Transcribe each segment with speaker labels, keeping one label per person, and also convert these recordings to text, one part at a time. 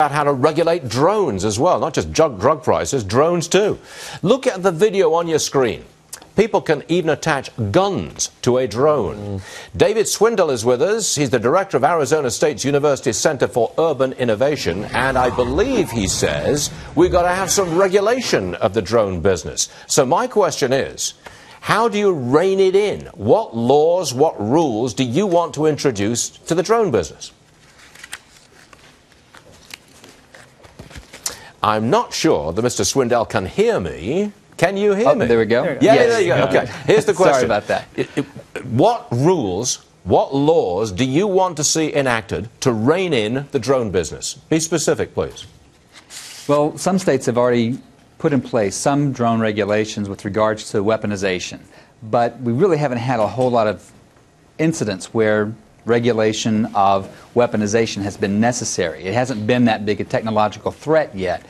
Speaker 1: About how to regulate drones as well, not just drug prices, drones too. Look at the video on your screen. People can even attach guns to a drone. David Swindell is with us. He's the director of Arizona State University's Center for Urban Innovation, and I believe he says we've got to have some regulation of the drone business. So my question is, how do you rein it in? What laws, what rules do you want to introduce to the drone business? I'm not sure that Mr. Swindell can hear me. Can you hear me?
Speaker 2: There we go.
Speaker 1: Yeah, yes. There you go. Okay. Here's the question.
Speaker 2: Sorry about that.
Speaker 1: What rules, what laws do you want to see enacted to rein in the drone business? Be specific, please.
Speaker 2: Well, some states have already put in place some drone regulations with regards to weaponization, but we really haven't had a whole lot of incidents where regulation of weaponization has been necessary. It hasn't been that big a technological threat yet.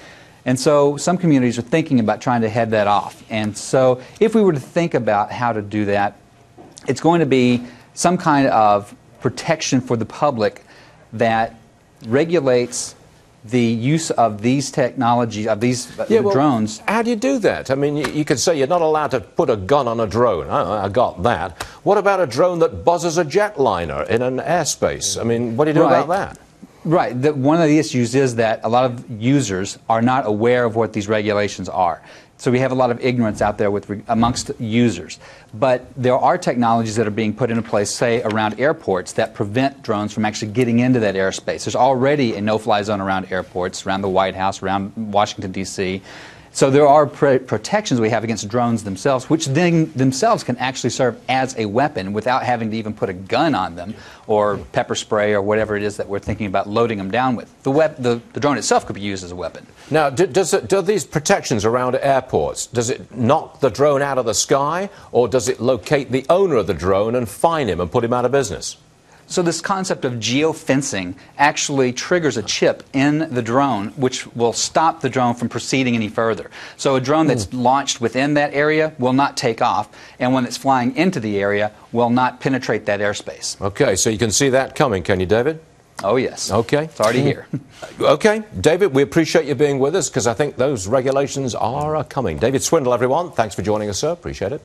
Speaker 2: And so some communities are thinking about trying to head that off. And so if we were to think about how to do that, it's going to be some kind of protection for the public that regulates the use of these technologies, of these drones.
Speaker 1: How do you do that? I mean, you could say you're not allowed to put a gun on a drone. I got that. What about a drone that buzzes a jetliner in an airspace? I mean, what do you do about that?
Speaker 2: Right. One of the issues is that a lot of users are not aware of what these regulations are. So we have a lot of ignorance out there amongst users. But there are technologies that are being put into place, say, around airports that prevent drones from actually getting into that airspace. There's already a no-fly zone around airports, around the White House, around Washington, D.C. So there are protections we have against drones themselves, which then themselves can actually serve as a weapon without having to even put a gun on them or pepper spray or whatever it is that we're thinking about loading them down with. The drone itself could be used as a weapon.
Speaker 1: Now, do these protections around airports, does it knock the drone out of the sky, or does it locate the owner of the drone and fine him and put him out of business?
Speaker 2: So this concept of geofencing actually triggers a chip in the drone which will stop the drone from proceeding any further. So a drone that's launched within that area will not take off, and when it's flying into the area will not penetrate that airspace.
Speaker 1: Okay, so you can see that coming, can you, David?
Speaker 2: Oh, yes.
Speaker 1: Okay.
Speaker 2: It's already here.
Speaker 1: Okay. David, we appreciate you being with us because I think those regulations are coming. David Swindell, everyone. Thanks for joining us, sir. Appreciate it.